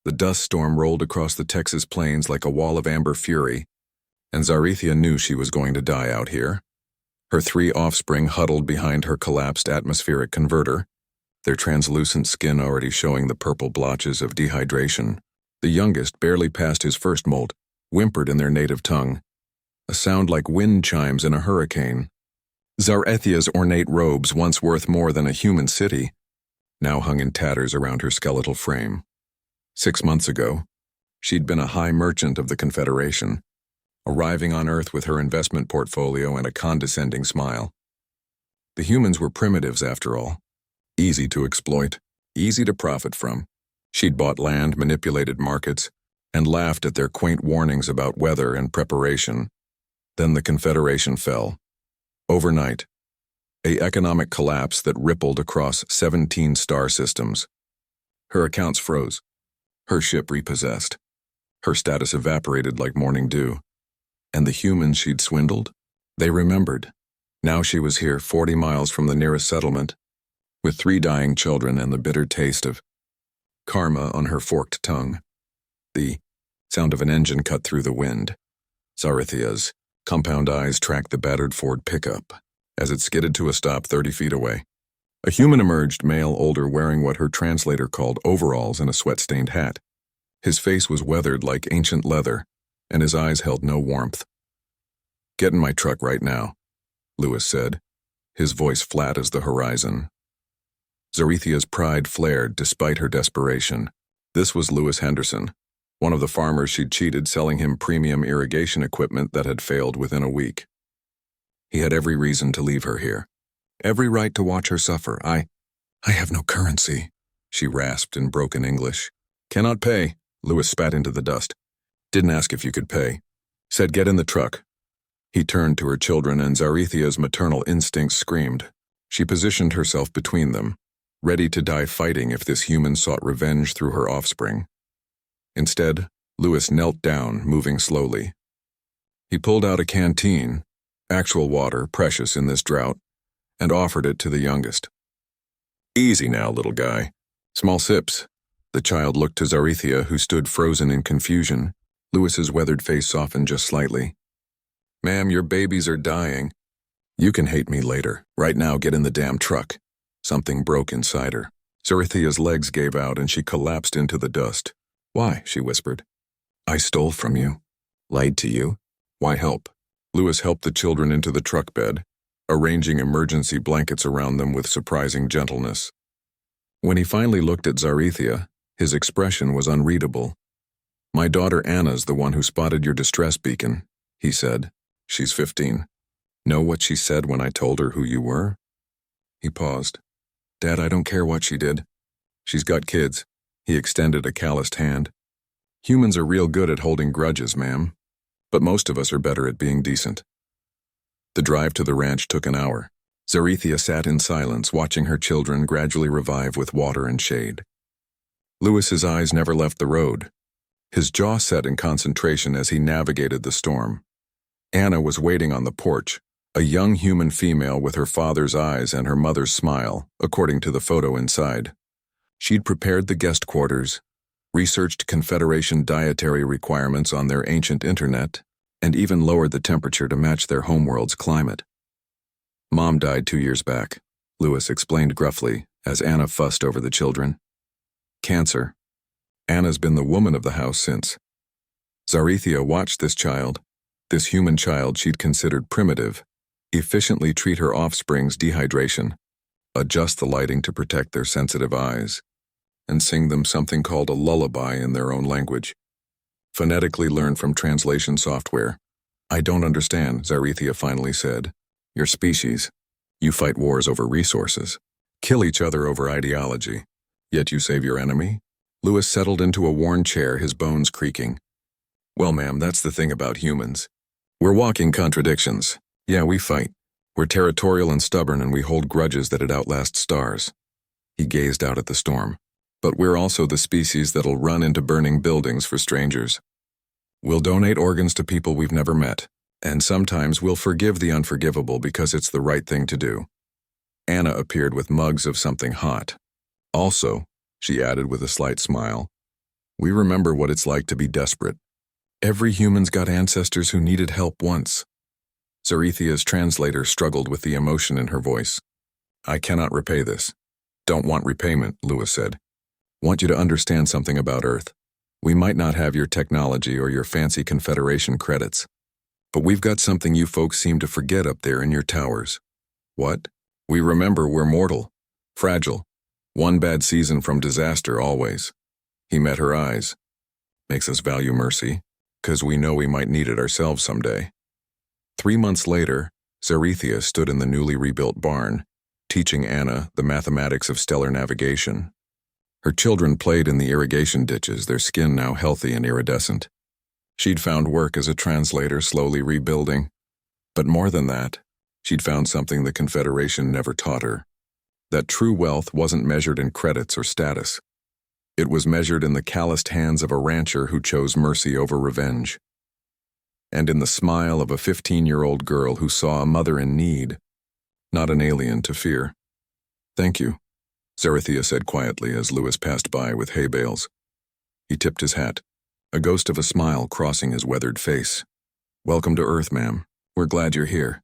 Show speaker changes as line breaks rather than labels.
The dust storm rolled across the Texas plains like a wall of amber fury, and Zarethia knew she was going to die out here. Her 3 offspring huddled behind her collapsed atmospheric converter, their translucent skin already showing the purple blotches of dehydration. The youngest, barely past his first molt, whimpered in their native tongue, a sound like wind chimes in a hurricane. Zarethia's ornate robes, once worth more than a human city, now hung in tatters around her skeletal frame. 6 months ago, she'd been a high merchant of the Confederation, arriving on Earth with her investment portfolio and a condescending smile. The humans were primitives, after all. Easy to exploit, easy to profit from. She'd bought land, manipulated markets, and laughed at their quaint warnings about weather and preparation. Then the Confederation fell. Overnight, an economic collapse that rippled across 17 star systems. Her accounts froze. Her ship repossessed. Her status evaporated like morning dew. And the humans she'd swindled? They remembered. Now she was here 40 miles from the nearest settlement, with 3 dying children and the bitter taste of karma on her forked tongue. The sound of an engine cut through the wind. Zarethia's compound eyes tracked the battered Ford pickup as it skidded to a stop 30 feet away. A human emerged, male, older, wearing what her translator called overalls and a sweat-stained hat. His face was weathered like ancient leather, and his eyes held no warmth. "Get in my truck right now," Lewis said, his voice flat as the horizon. Zarethia's pride flared despite her desperation. This was Lewis Henderson, one of the farmers she'd cheated, selling him premium irrigation equipment that had failed within a week. He had every reason to leave her here. Every right to watch her suffer. I have no currency," she rasped in broken English. "Cannot pay," Lewis spat into the dust. "Didn't ask if you could pay. Said get in the truck." He turned to her children, and Zarethia's maternal instincts screamed. She positioned herself between them, ready to die fighting if this human sought revenge through her offspring. Instead, Lewis knelt down, moving slowly. He pulled out a canteen, actual water, precious in this drought, and offered it to the youngest. "Easy now, little guy. Small sips." The child looked to Zarethia, who stood frozen in confusion. Lewis's weathered face softened just slightly. "Ma'am, your babies are dying." "You can hate me later. Right now, get in the damn truck." Something broke inside her. Zarethia's legs gave out and she collapsed into the dust. "Why?" she whispered. "I stole from you. Lied to you. Why help?" Lewis helped the children into the truck bed, arranging emergency blankets around them with surprising gentleness. When he finally looked at Zarethia, his expression was unreadable. "My daughter Anna's the one who spotted your distress beacon," he said. "She's 15. Know what she said when I told her who you were?" He paused. "Dad, I don't care what she did. She's got kids." He extended a calloused hand. "Humans are real good at holding grudges, ma'am. But most of us are better at being decent." The drive to the ranch took an hour. Zarethia sat in silence, watching her children gradually revive with water and shade. Lewis's eyes never left the road, his jaw set in concentration as he navigated the storm. Anna was waiting on the porch, a young human female with her father's eyes and her mother's smile, according to the photo inside. She'd prepared the guest quarters, researched Confederation dietary requirements on their ancient internet, and even lowered the temperature to match their homeworld's climate. "Mom died 2 years back," Lewis explained gruffly as Anna fussed over the children. "Cancer. Anna's been the woman of the house since." Zarethia watched this child, this human child she'd considered primitive, efficiently treat her offspring's dehydration, adjust the lighting to protect their sensitive eyes, and sing them something called a lullaby in their own language. Phonetically learned from translation software. "I don't understand," Zarethia finally said. "Your species. You fight wars over resources. Kill each other over ideology. Yet you save your enemy?" Lewis settled into a worn chair, his bones creaking. "Well, ma'am, that's the thing about humans. We're walking contradictions. Yeah, we fight. We're territorial and stubborn, and we hold grudges that'd outlast stars." He gazed out at the storm. "But we're also the species that'll run into burning buildings for strangers. We'll donate organs to people we've never met, and sometimes we'll forgive the unforgivable because it's the right thing to do." Anna appeared with mugs of something hot. "Also," she added with a slight smile, We remember what it's like to be desperate. Every human's got ancestors who needed help once. Zarethia's translator struggled with the emotion in her voice. I cannot repay this. Don't want repayment, Lewis said. Want you to understand something about Earth. We might not have your technology or your fancy Confederation credits, but we've got something you folks seem to forget up there in your towers. What? We remember we're mortal, fragile. One bad season from disaster always. He met her eyes. Makes us value mercy, 'cause we know we might need it ourselves someday. 3 months later, Zarethia stood in the newly rebuilt barn, teaching Anna the mathematics of stellar navigation. Her children played in the irrigation ditches, their skin now healthy and iridescent. She'd found work as a translator, slowly rebuilding. But more than that, she'd found something the Confederation never taught her. That true wealth wasn't measured in credits or status. It was measured in the calloused hands of a rancher who chose mercy over revenge. And in the smile of a 15-year-old girl who saw a mother in need, not an alien to fear. Thank you, Zarethia said quietly as Lewis passed by with hay bales. He tipped his hat, a ghost of a smile crossing his weathered face. Welcome to Earth, ma'am. We're glad you're here.